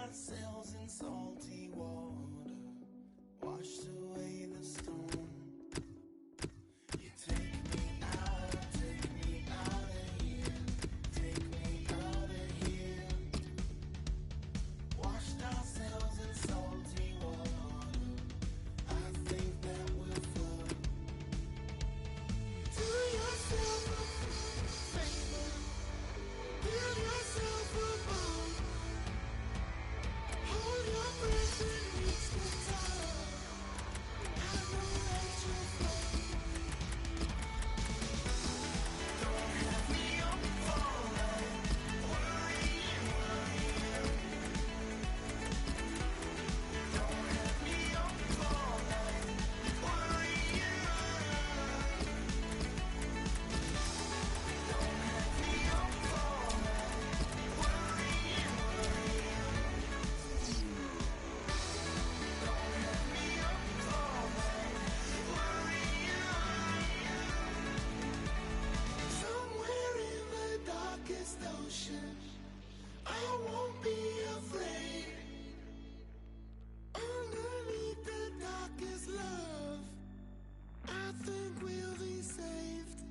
ourselves in salty water, washed away the storm. You take me out of here, take me out of here. Washed ourselves in salty water, I think that we'll float. Do yourself a favor, give yourself a bone. Hold your breath and reach the top. I know that you'll float. Don't have me up falling, worrying. Don't have me up falling, worrying. Don't have me up falling, worrying. Don't have me up falling, worrying. Somewhere in the darkest ocean, I won't be afraid. Underneath the darkest love, I think we'll be saved.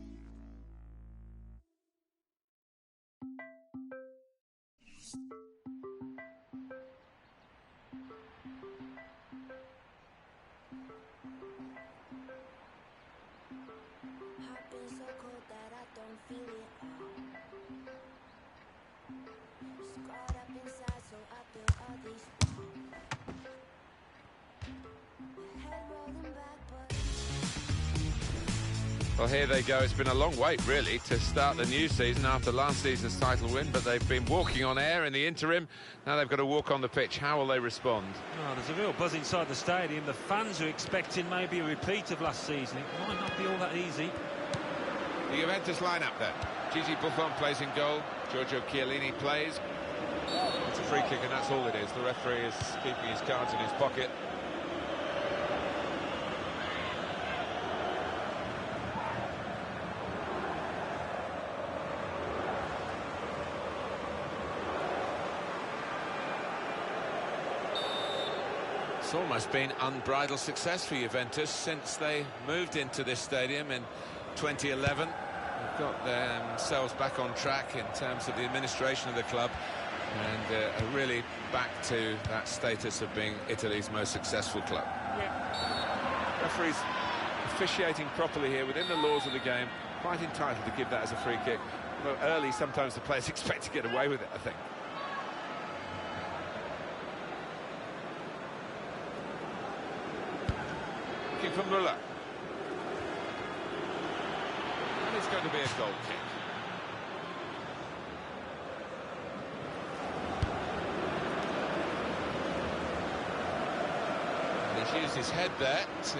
I've been so cold that I don't feel it all. Scarred up inside, so I built all these walls. Head rolling back, but Well, here they go. It's been a long wait, really, to start the new season after last season's title win, but they've been walking on air in the interim. Now they've got to walk on the pitch. How will they respond? Oh, there's a real buzz inside the stadium. The fans are expecting maybe a repeat of last season. It might not be all that easy. The Juventus lineup there. Gigi Buffon plays in goal. Giorgio Chiellini plays. It's a free kick, and that's all it is. The referee is keeping his cards in his pocket. It's almost been unbridled success for Juventus since they moved into this stadium in 2011. They've got themselves back on track in terms of the administration of the club, and are really back to that status of being Italy's most successful club. Yeah. Referees officiating properly here within the laws of the game, quite entitled to give that as a free kick. Although early, sometimes the players expect to get away with it, I think. Looking for Müller. And it's going to be a goal kick. And he's used his head there to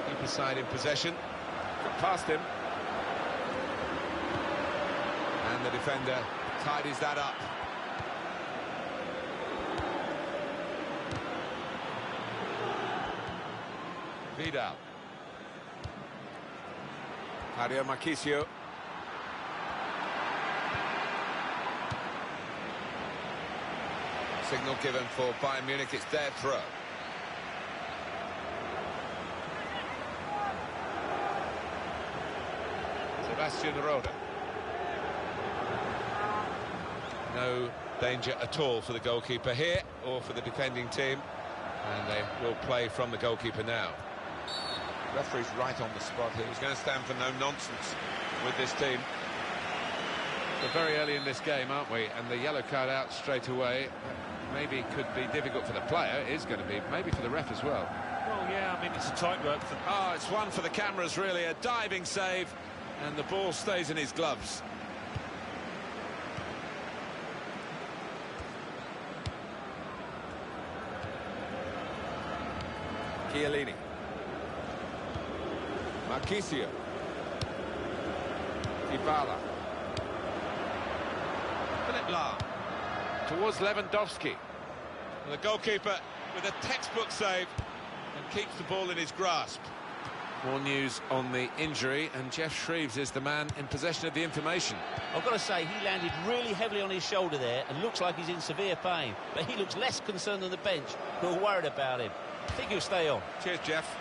keep his side in possession. Got past him. And the defender tidies that up. Vidal. Mario Marchisio. Signal given for Bayern Munich, it's their throw. Sebastian Rode. No danger at all for the goalkeeper here, or for the defending team. And they will play from the goalkeeper now. Referee's right on the spot here. He's going to stand for no nonsense with this team. We're very early in this game, aren't we? And the yellow card out straight away maybe could be difficult for the player. It is going to be, maybe for the ref as well. Well, yeah, I mean, it's a tightrope. Oh, it's one for the cameras, really. A diving save, and the ball stays in his gloves. Chiellini. Marchisio. Dybala. Philipp Lahm. Towards Lewandowski. And the goalkeeper with a textbook save and keeps the ball in his grasp. More news on the injury, and Jeff Shreves is the man in possession of the information. I've got to say, he landed really heavily on his shoulder there and looks like he's in severe pain. But he looks less concerned than the bench, who are worried about him. I think he'll stay on. Cheers, Jeff.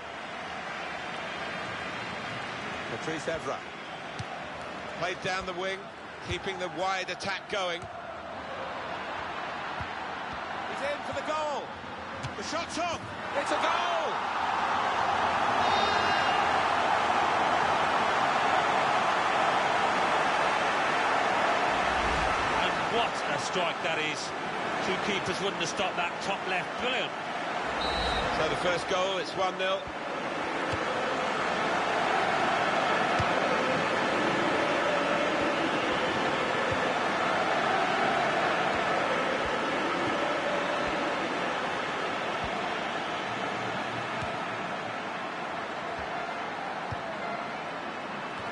Patrice Evra. Played down the wing, keeping the wide attack going. He's in for the goal. The shot's on. It's a goal! What a strike that is. Two keepers wouldn't have stopped that top left. Brilliant. So the first goal, it's 1-0.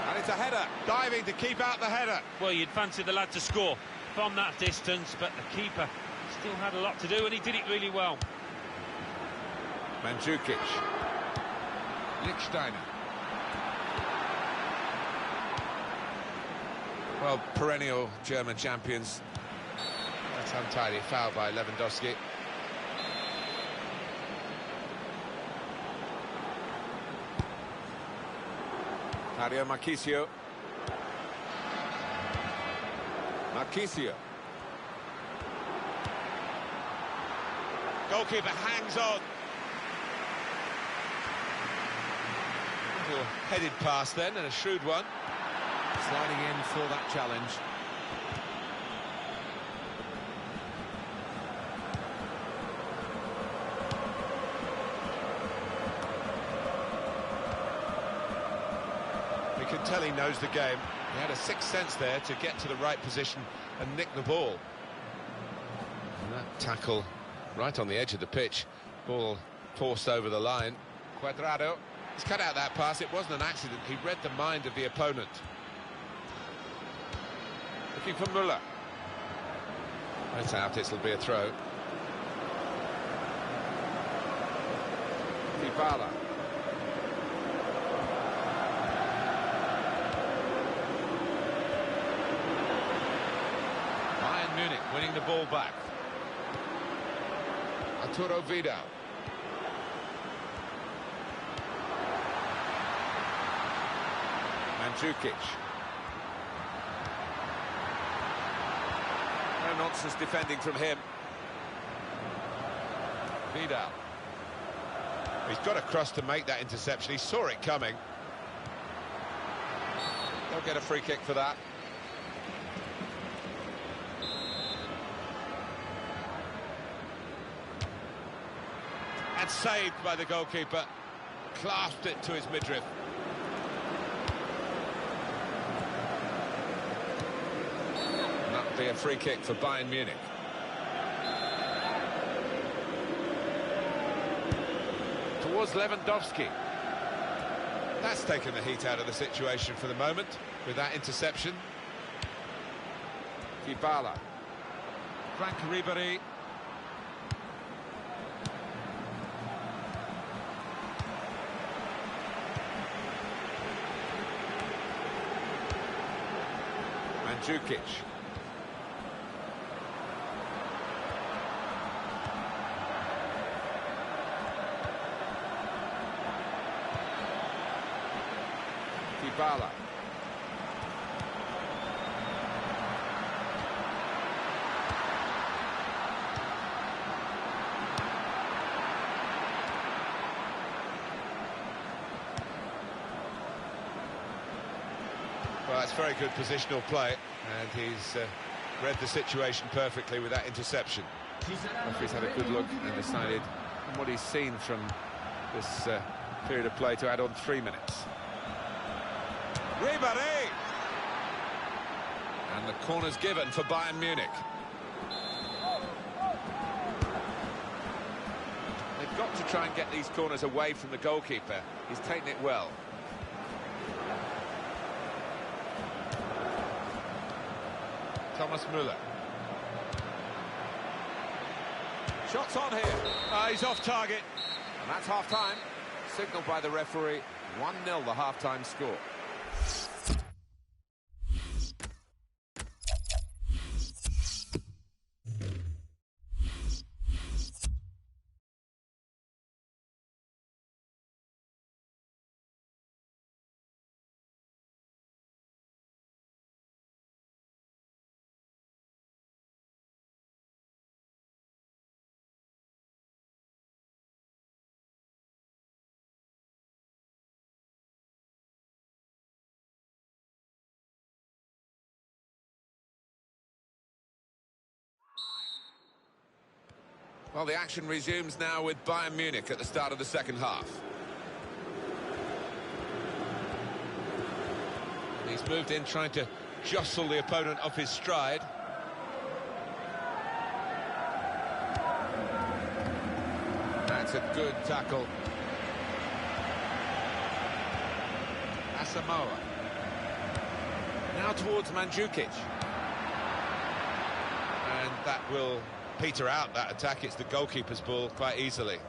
And it's a header, diving to keep out the header. Well, you'd fancy the lad to score from that distance, but the keeper still had a lot to do, and he did it really well. Mandzukic. Lichtsteiner. Well, perennial German champions. That's untidy. Foul by Lewandowski. Mario Marchisio. Marchisio. Goalkeeper hangs on. Little headed pass then, and a shrewd one. Sliding in for that challenge. We can tell he knows the game. He had a sixth sense there to get to the right position and nick the ball. And that tackle right on the edge of the pitch. Ball forced over the line. Cuadrado. He's cut out that pass. It wasn't an accident. He read the mind of the opponent. Looking for Müller. Right out, it'll be a throw. Dybala. Bayern Munich winning the ball back. Arturo Vidal. Mandzukic. No nonsense defending from him. Vidal. He's got across to make that interception. He saw it coming. They'll get a free kick for that. And saved by the goalkeeper. Clasped it to his midriff. That'll be a free kick for Bayern Munich. Towards Lewandowski. That's taken the heat out of the situation for the moment with that interception. Dybala. Frank Ribéry. Mandzukic. Dybala. Well, that's very good positional play, and he's read the situation perfectly with that interception. Referee's had a good look and decided, from what he's seen from this period of play, to add on 3 minutes. Ribéry! And the corner's given for Bayern Munich. They've got to try and get these corners away from the goalkeeper. He's taken it well. Thomas Müller. Shots on here. He's off target. And that's half-time. Signalled by the referee, 1-0 the half-time score. Well, the action resumes now with Bayern Munich at the start of the second half. He's moved in trying to jostle the opponent off his stride. That's a good tackle. Asamoah. Now towards Mandzukic. And that will peter out that attack. It's the goalkeeper's ball quite easily.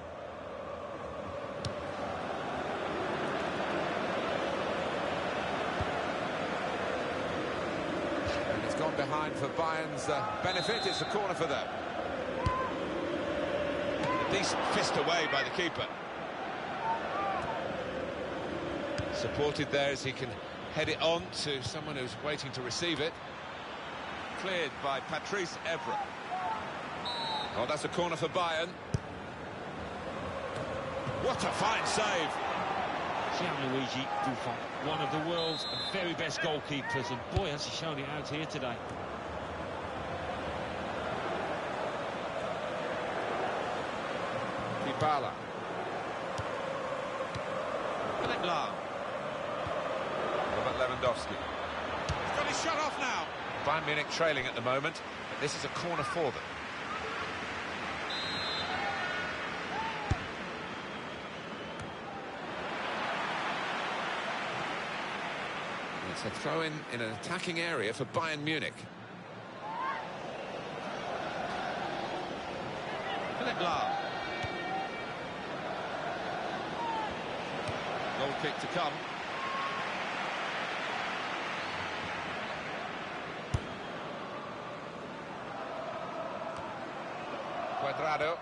And it's gone behind for Bayern's benefit. It's a corner for them. A decent fist away by the keeper. Supported there as he can head it on to someone who's waiting to receive it. Cleared by Patrice Evra. Oh, that's a corner for Bayern. What a fine save. Gianluigi Buffon, one of the world's very best goalkeepers, and boy, has he shown it out here today. Dybala. Philip Lahm. Robert Lewandowski. He's got his shot off now. Bayern Munich trailing at the moment, but this is a corner for them. It's a throw-in in an attacking area for Bayern Munich. Philip Lahm. Goal kick to come. Cuadrado.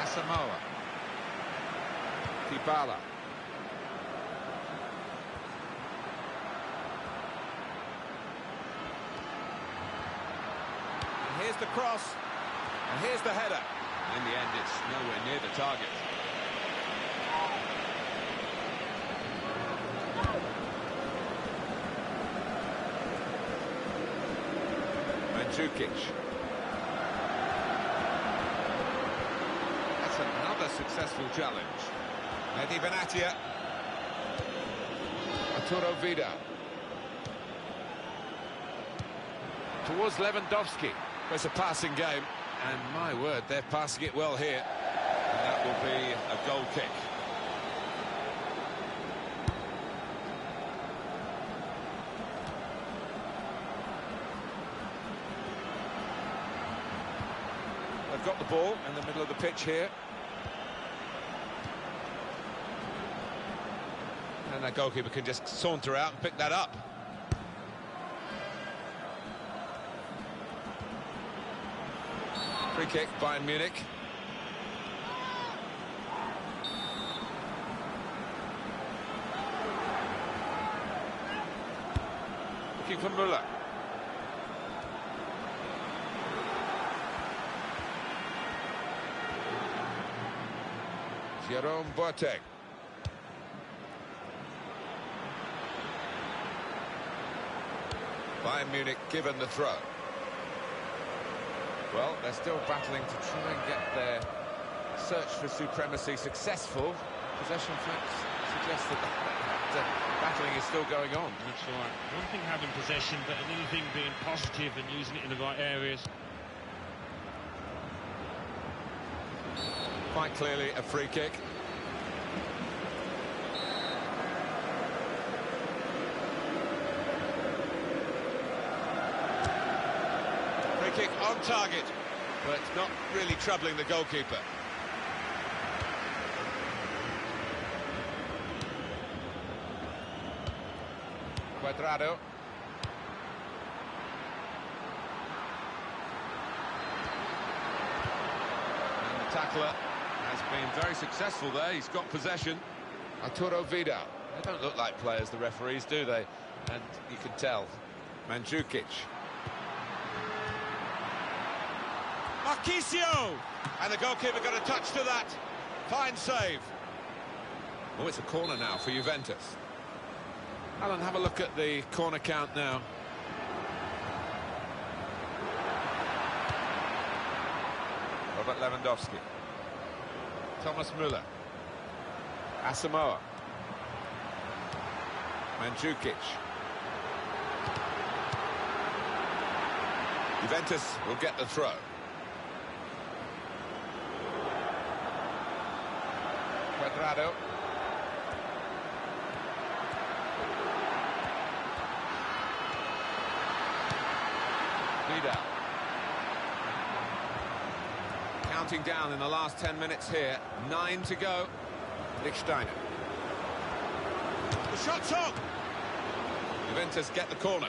Asamoah. Dybala. And here's the cross. And here's the header. In the end, it's nowhere near the target. Mandzukic. That's another successful challenge. Mehdi Benatia. Arturo Vidal. Towards Lewandowski. It's a passing game. And my word, they're passing it well here. And that will be a goal kick. They've got the ball in the middle of the pitch here. And that goalkeeper can just saunter out and pick that up. Free kick, Bayern Munich. Looking for Müller. Jerome Boateng. Bayern Munich given the throw. Well, they're still battling to try and get their search for supremacy successful. Possession facts suggest that the battling is still going on. That's right. One thing having possession, but another thing being positive and using it in the right areas. Quite clearly a free kick. Free kick on target, but not really troubling the goalkeeper. Cuadrado. And the tackler has been very successful there. He's got possession. Arturo Vidal. They don't look like players, the referees, do they? And you can tell. Mandzukic. Marquisio! And the goalkeeper got a touch to that. Fine save. Oh, it's a corner now for Juventus. Alan, have a look at the corner count now. Robert Lewandowski. Thomas Müller. Asamoah. Mandzukic. Juventus will get the throw. Cuadrado. Vidal. Counting down in the last 10 minutes here. 9 to go. Lichtsteiner. The shot's on! Juventus get the corner.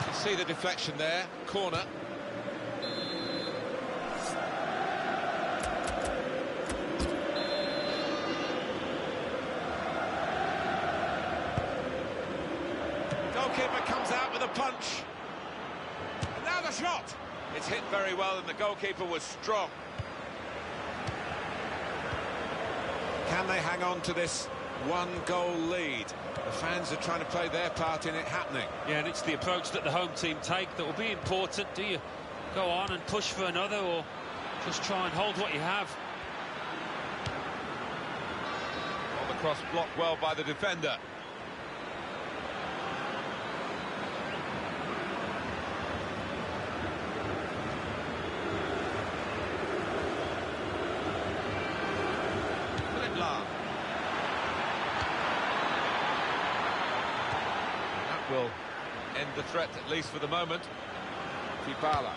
You see the deflection there. Corner. Goalkeeper comes out with a punch. And now the shot. It's hit very well and the goalkeeper was strong. Can they hang on to this one-goal lead? The fans are trying to play their part in it happening. Yeah, and it's the approach that the home team take that will be important. Do you go on and push for another, or just try and hold what you have? Well, the cross blocked well by the defender. Will end the threat, at least for the moment. Dybala.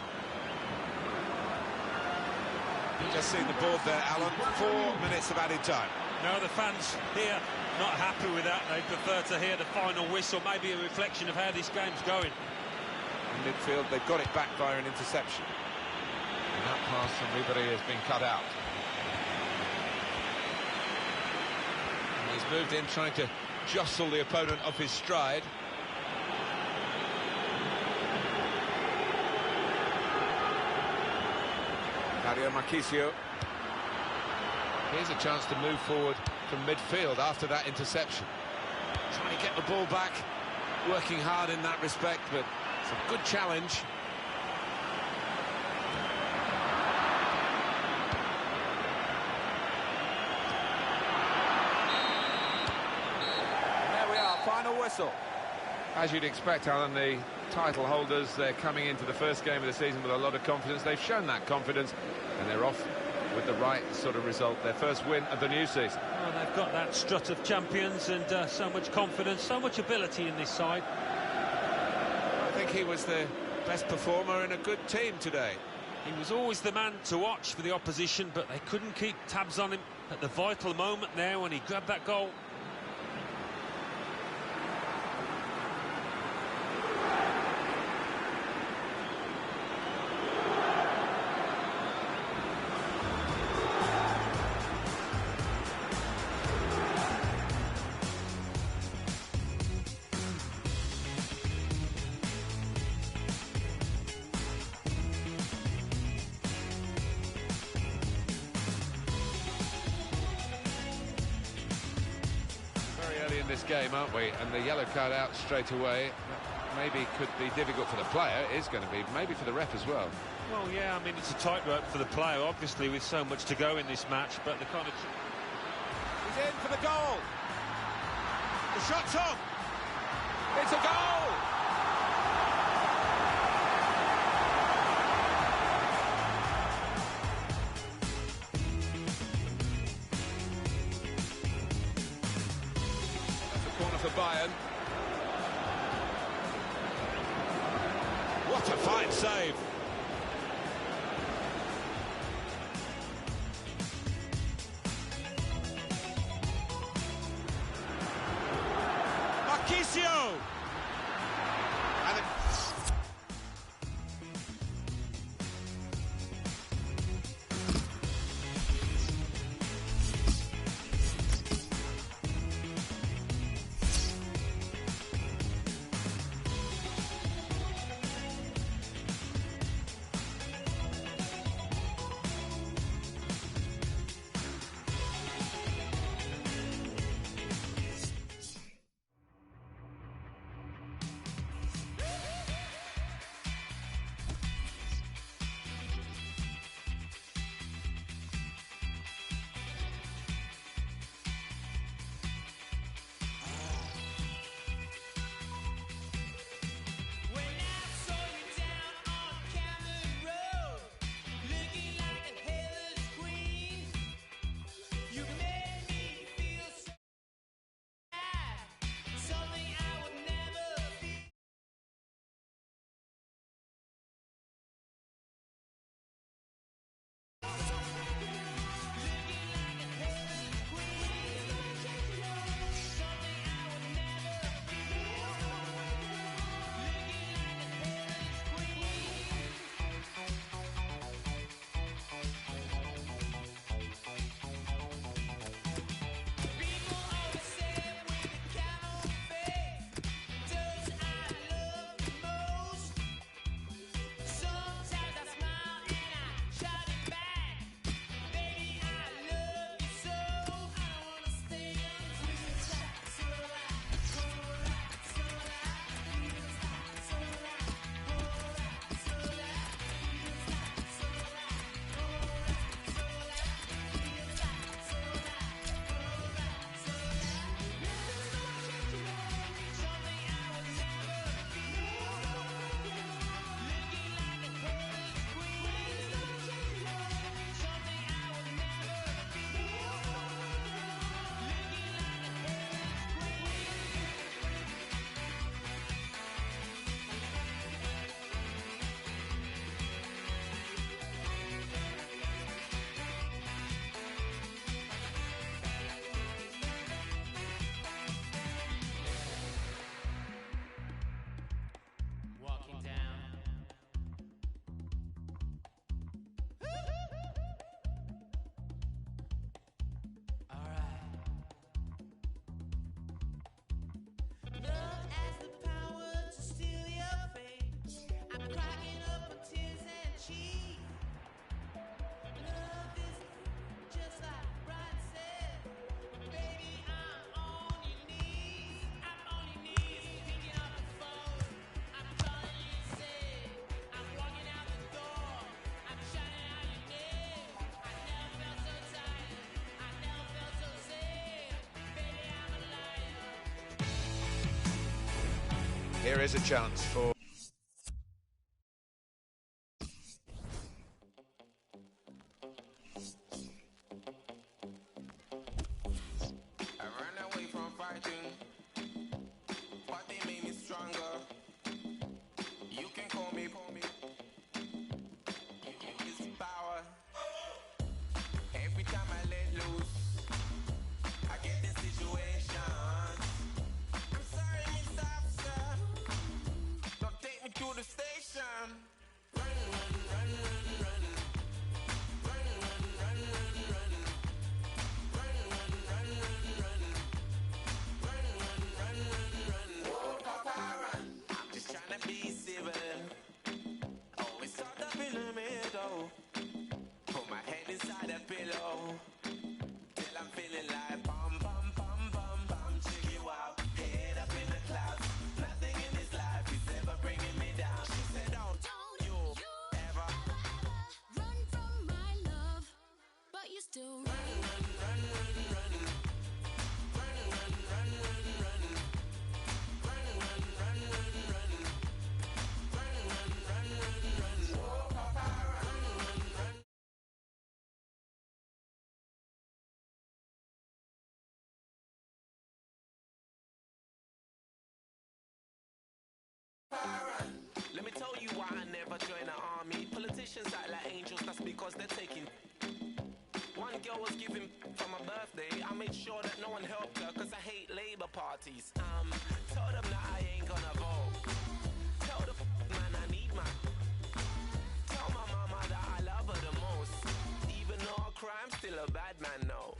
Just seen the board there, Alan. 4 minutes of added time. No, the fans here not happy with that. They prefer to hear the final whistle, maybe a reflection of how this game's going. In midfield, they've got it back via an interception. And that pass from Ribery has been cut out. And he's moved in, trying to jostle the opponent off his stride. Dario Marquisio. Here's a chance to move forward from midfield after that interception. Trying to get the ball back, working hard in that respect, but it's a good challenge. And there we are, final whistle. As you'd expect, Alan, the title holders, they're coming into the first game of the season with a lot of confidence. They've shown that confidence, and they're off with the right sort of result. Their first win of the new season. Well, they've got that strut of champions and so much confidence, so much ability in this side. I think he was the best performer in a good team today. He was always the man to watch for the opposition, but they couldn't keep tabs on him at the vital moment there when he grabbed that goal. This game, aren't we? And the yellow card out straight away maybe could be difficult for the player. It is going to be maybe for the ref as well. Well, yeah, I mean, it's a tightrope for the player, obviously, with so much to go in this match, but the kind of... He's in for the goal. The shot's on. It's a goal. for Bayern. What a fine save. Marquisio! And here is a chance for never join the army. Politicians act like angels, that's because they're taking. One girl was giving for my birthday. I made sure that no one helped her, cause I hate Labour parties. Tell them that I ain't gonna vote. Tell the man I need man. Tell my mama that I love her the most. Even though I cry, I'm still a bad man, no.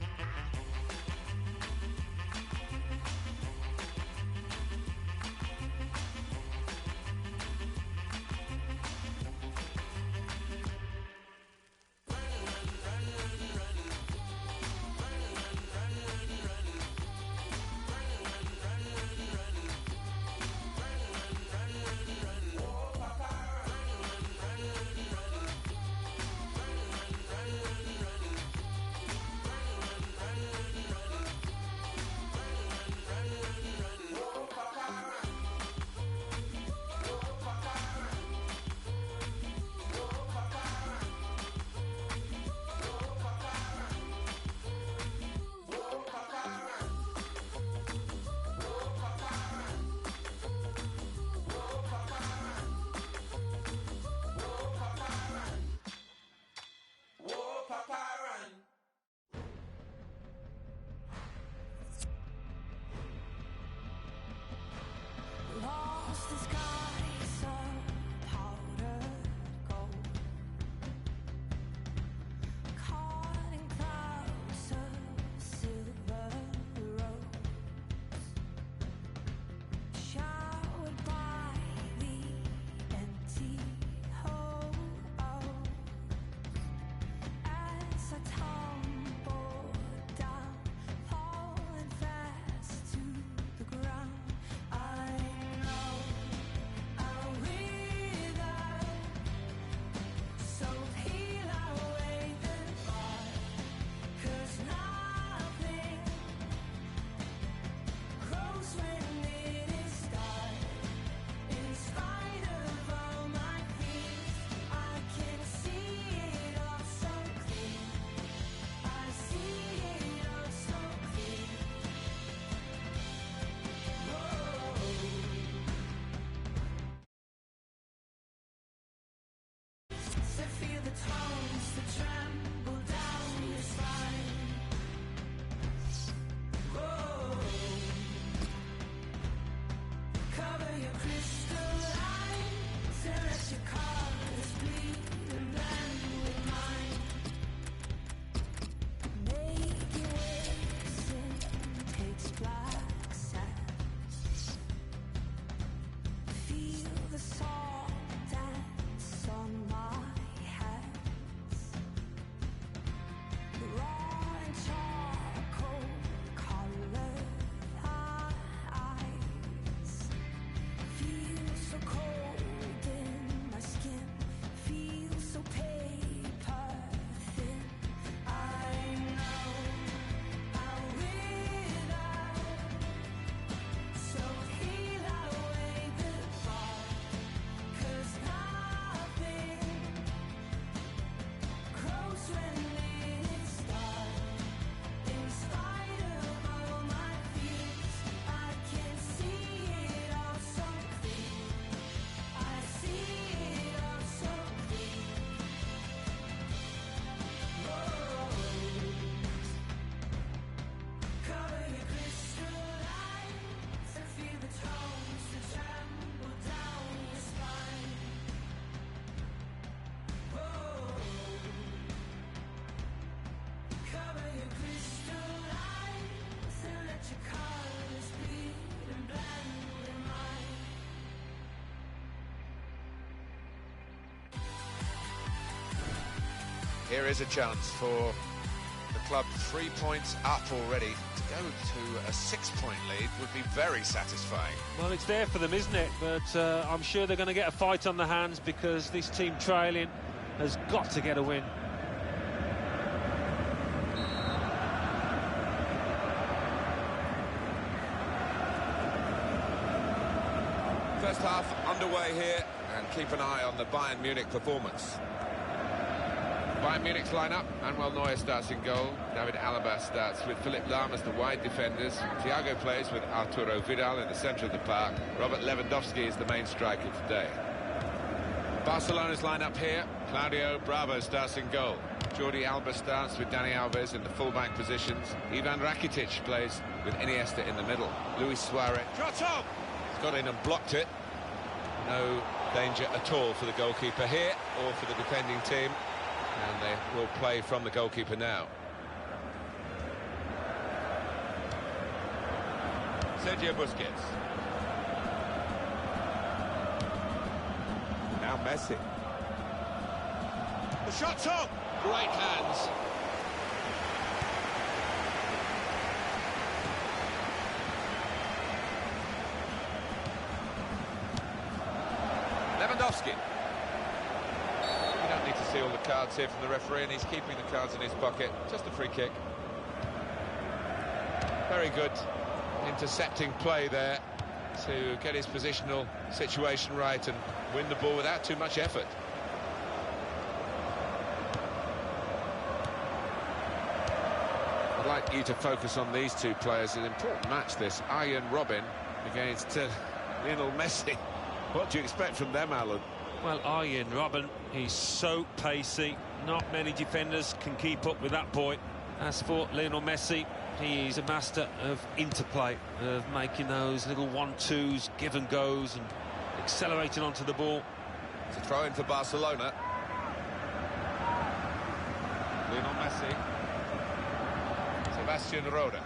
Lost the skies of powdered gold, caught in clouds of silver rose, showered by the empty holes as I tumble down, falling fast to the ground. Feel the tones that tremble down your spine. Whoa. Cover your crystal eyes and let your colors bleed and blend with mine. Making waves takes black sands. Feel the salt dance on my Here is a chance for the club 3 points up already. To go to a 6-point lead would be very satisfying. Well, it's there for them, isn't it? But I'm sure they're going to get a fight on the hands because this team trailing has got to get a win. First half underway here, and keep an eye on the Bayern Munich performance. Bayern Munich's lineup: Manuel Neuer starts in goal, David Alaba starts with Philipp Lahm as the wide defenders, Thiago plays with Arturo Vidal in the centre of the park, Robert Lewandowski is the main striker today. Barcelona's lineup here. Claudio Bravo starts in goal. Jordi Alba starts with Dani Alves in the full-back positions. Ivan Rakitic plays with Iniesta in the middle. Luis Suarez. Shot on! He's got in and blocked it. No danger at all for the goalkeeper here or for the defending team. And they will play from the goalkeeper now. Sergio Busquets. Now Messi. The shot's on! Great hands. Lewandowski. You don't need to see all the cards here from the referee, and he's keeping the cards in his pocket. Just a free kick. Very good intercepting play there to get his positional situation right and win the ball without too much effort. I'd like you to focus on these two players. An important match, this. Arjen Robben against Lionel Messi. What do you expect from them, Alan? Well, Arjen Robben, he's so pacey. Not many defenders can keep up with that boy. As for Lionel Messi, he's a master of interplay, of making those little 1-2s, give and goes, and accelerating onto the ball. It's a throw-in for Barcelona. Lionel Messi. Sebastian Rode.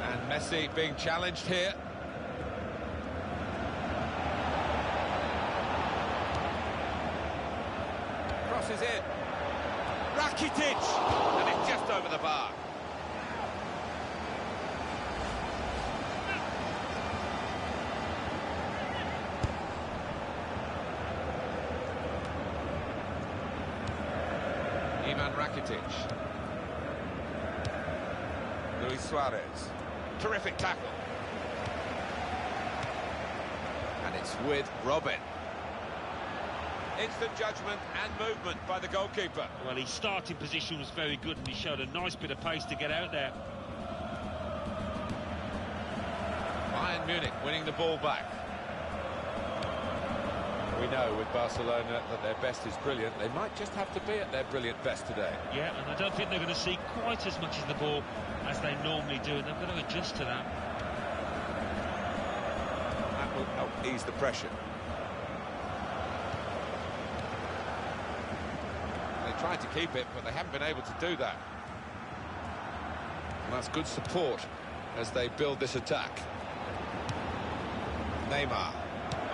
And Messi being challenged here. Crosses in. Rakitic! And it's just over the bar. Ivan Rakitic. Luis Suarez. Terrific tackle. And it's with Robben. Instant judgment and movement by the goalkeeper. Well, his starting position was very good and he showed a nice bit of pace to get out there. Bayern Munich winning the ball back. We know with Barcelona that their best is brilliant. They might just have to be at their brilliant best today. Yeah, and I don't think they're going to see quite as much of the ball as they normally do, and they've got to adjust to that. That will help ease the pressure. They tried to keep it, but they haven't been able to do that. And that's good support as they build this attack. Neymar.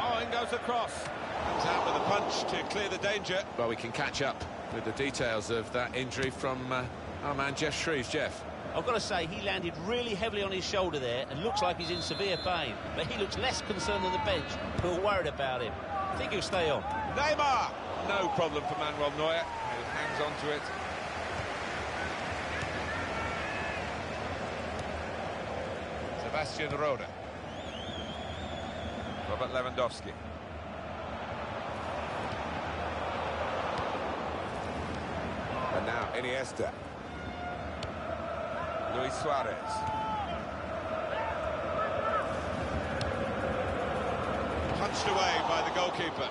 Oh, in goes the cross. Comes out with a punch to clear the danger. Well, we can catch up with the details of that injury from our man Jeff Shreves. Jeff. I've got to say, he landed really heavily on his shoulder there and looks like he's in severe pain. But he looks less concerned than the bench, who are worried about him. I think he'll stay on. Neymar! No problem for Manuel Neuer, who hangs on to it. Sebastian Rode. Robert Lewandowski. And now Iniesta. Luis Suarez. Punched away by the goalkeeper.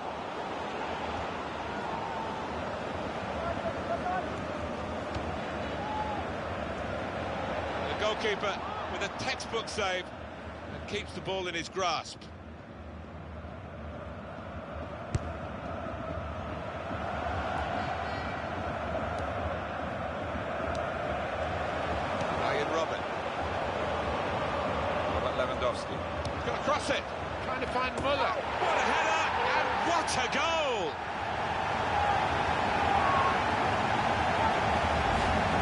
The goalkeeper with a textbook save and keeps the ball in his grasp. Lewandowski. He's going to cross it. Trying to find Muller. What a header! And what a goal!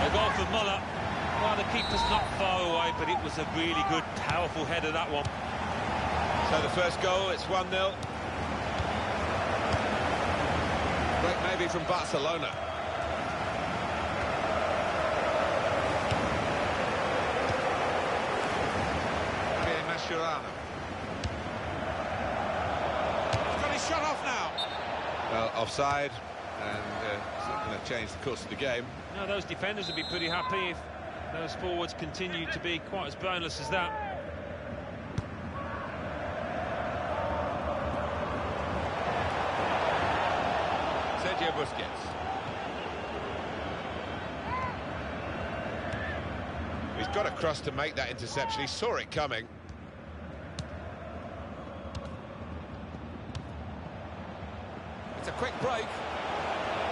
A goal for Muller. Well, the keeper's not far away, but it was a really good, powerful header, that one. So the first goal, it's 1-0. Break maybe from Barcelona. He's got his shot off now. Well, offside, and it's not going to change the course of the game. No, those defenders would be pretty happy if those forwards continue to be quite as boneless as that. Busquets. He's got across to make that interception. He saw it coming. It's a quick break.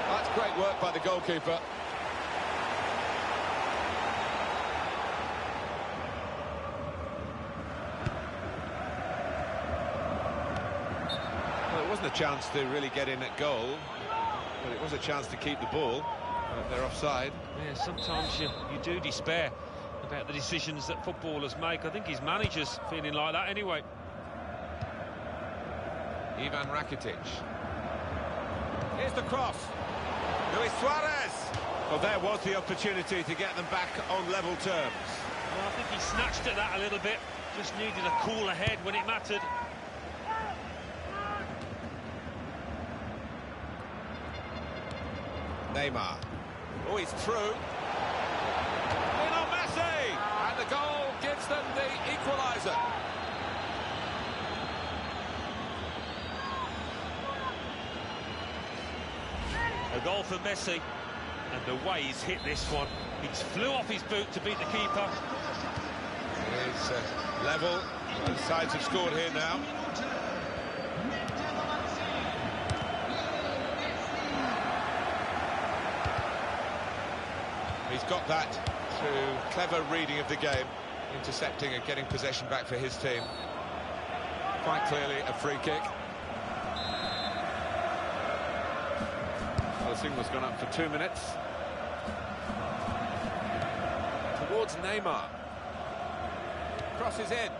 That's great work by the goalkeeper. Well, it wasn't a chance to really get in at goal, but it was a chance to keep the ball. But they're offside. Yeah, sometimes you do despair about the decisions that footballers make. I think his manager's feeling like that anyway. Ivan Rakitic. Here's the cross. Luis Suarez. Well, there was the opportunity to get them back on level terms. Well, I think he snatched at that a little bit. Just needed a cooler head when it mattered. Neymar. Oh, he's through. Lionel Messi! And the goal gives them the equaliser. A goal for Messi, and the way he's hit this one, he flew off his boot to beat the keeper. It's level. Both sides have scored here now. He's got that through clever reading of the game, intercepting and getting possession back for his team. Quite clearly a free kick. Well, the signal's gone up for 2 minutes. Towards Neymar. Crosses in.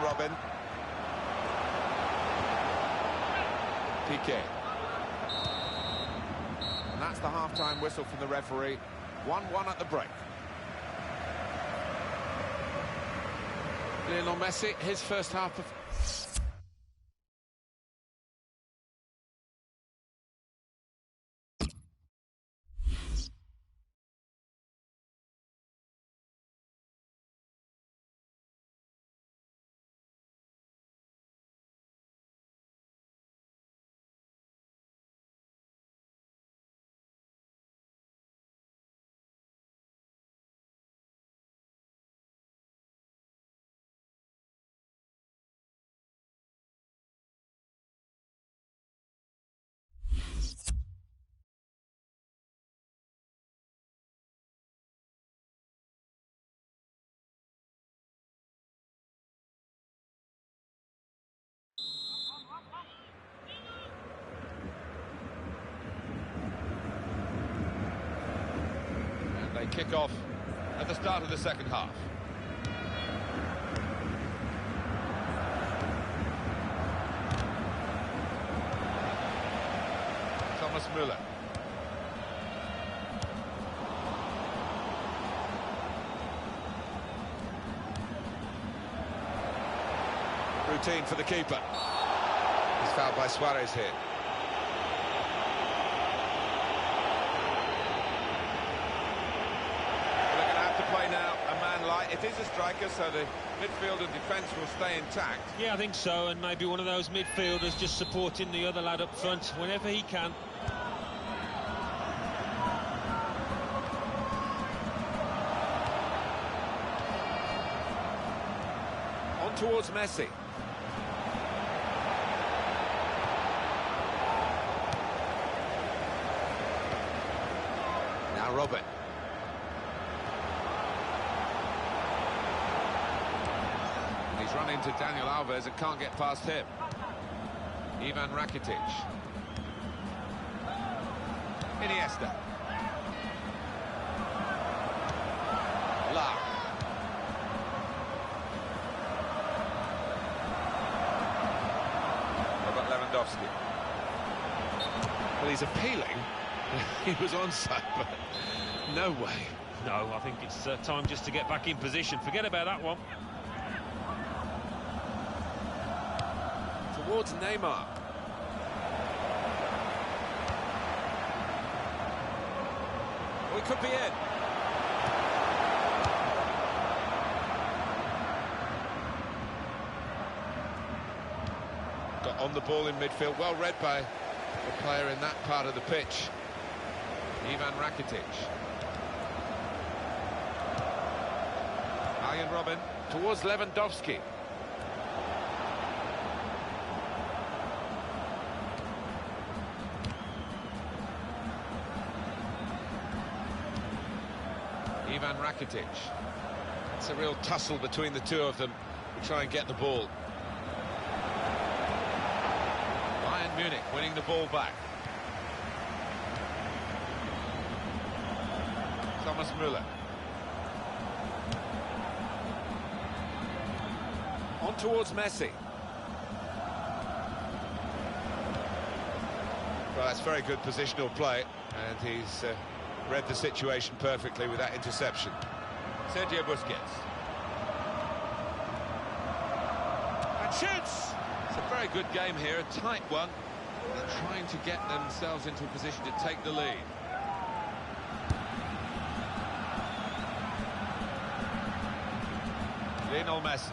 Robin. Piqué. And that's the half-time whistle from the referee. 1-1 at the break. Lionel Messi, his first half of... They kick off at the start of the second half. Thomas Müller. Routine for the keeper. He's fouled by Suarez here. Play now, a man light. It is a striker, so the midfield and defence will stay intact. Yeah, I think so, and maybe one of those midfielders just supporting the other lad up front whenever he can. On towards Messi. Now Robin. He's run into Daniel Alves and can't get past him. Ivan Rakitic. Iniesta. La. Robert Lewandowski. Well, he's appealing. He was onside, but no way. No, I think it's time just to get back in position. Forget about that one. Towards Neymar. We could be in. Got on the ball in midfield, well read by the player in that part of the pitch. Ivan Rakitic. Arjen Robben towards Lewandowski. Ivan Rakitic. It's a real tussle between the two of them to try and get the ball. Bayern Munich winning the ball back. Thomas Müller. On towards Messi. Well, that's very good positional play, and he's read the situation perfectly with that interception. Sergio Busquets. And shoots! It's a very good game here, a tight one. They're trying to get themselves into a position to take the lead. Lionel Messi.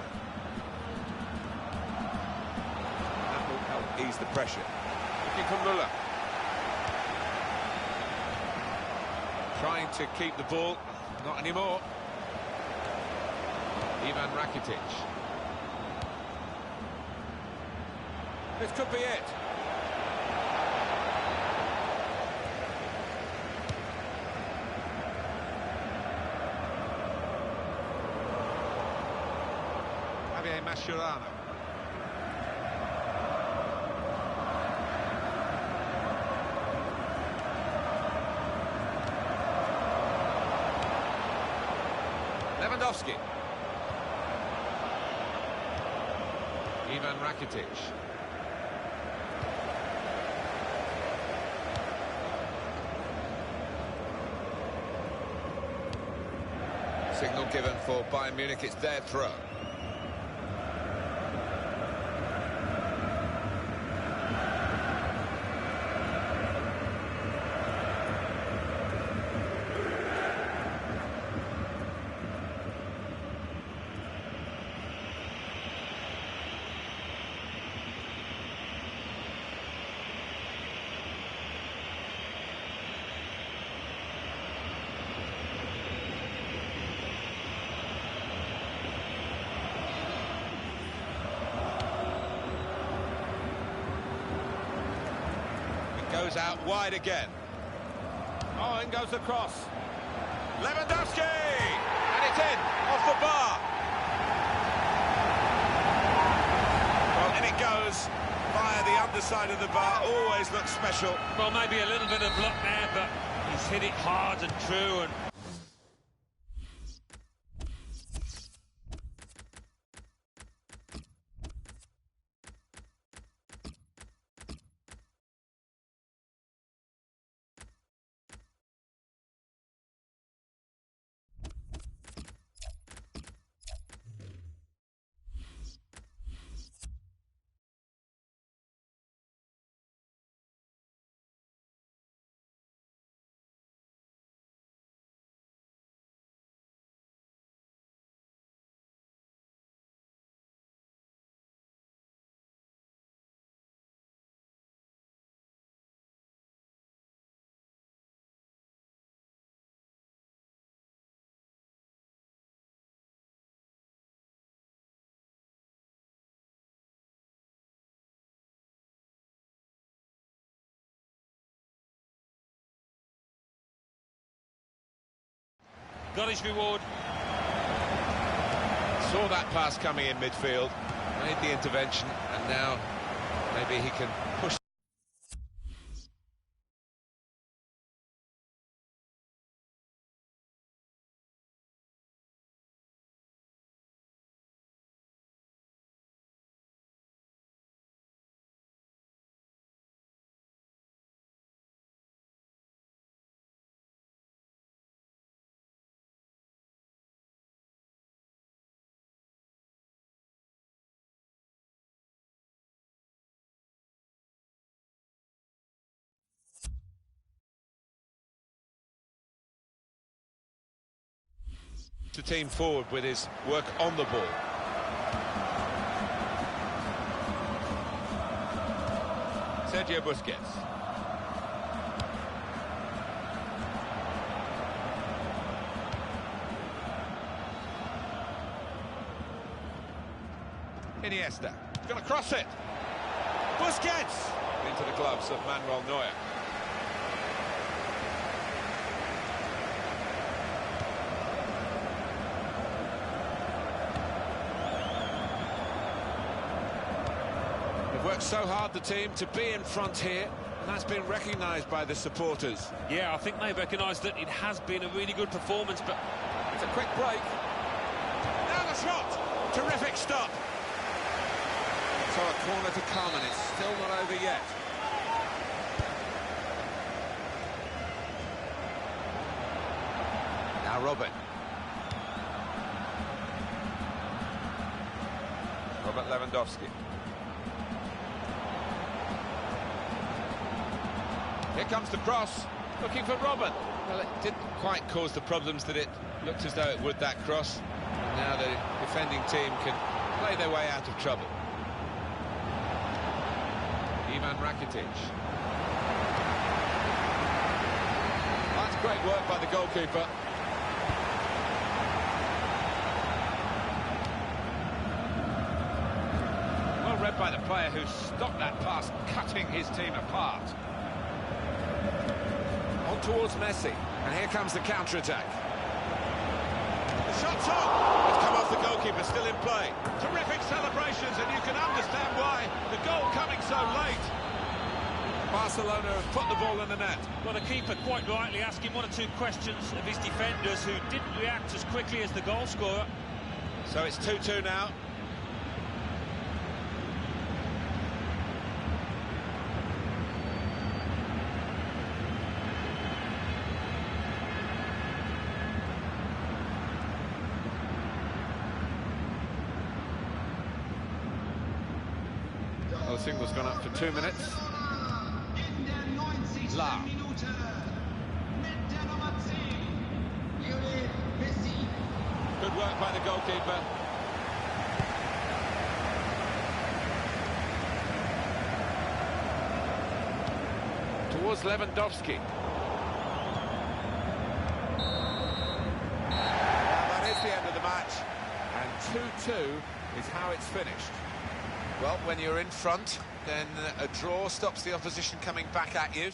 That will help ease the pressure. Looking for Müller. Trying to keep the ball. Not anymore. Ivan Rakitic. This could be it. Javier Mascherano. Lewandowski. Ivan Rakitic. Signal given for Bayern Munich, it's their throw. Goes out wide again. Oh, in goes the cross. Lewandowski! And it's in, off the bar. Well, in it goes, via the underside of the bar. Always looks special. Well, maybe a little bit of luck there, but he's hit it hard and true, and got his reward. Saw that pass coming in midfield, made the intervention, and now maybe he can push the team forward with his work on the ball. Sergio Busquets. Iniesta, going to cross it. Busquets! Into the gloves of Manuel Neuer. They've worked so hard, the team, to be in front here, and that's been recognised by the supporters. Yeah, I think they recognise that it has been a really good performance, but It's a quick break. Now the shot! Terrific stop. So a corner to come, and it's still not over yet. Now Robert Lewandowski. Here comes the cross, looking for Robert. Well, it didn't quite cause the problems that it looked as though it would, that cross. Now the defending team can play their way out of trouble. Ivan Rakitic. That's great work by the goalkeeper. Well read by the player who stopped that pass, cutting his team apart. On towards Messi, and here comes the counter-attack. The shot's on! It's come off the goalkeeper, still in play. Terrific celebrations, and you can understand why. The goal coming so late. Barcelona have put the ball in the net. well, the keeper quite rightly asking one or two questions of his defenders who didn't react as quickly as the goal scorer. So it's 2-2 now. Well, the signal's gone up for 2 minutes. La. Good work by the goalkeeper. Towards Lewandowski. That is the end of the match. And 2-2 is how it's finished. Well, when you're in front, then a draw stops the opposition coming back at you.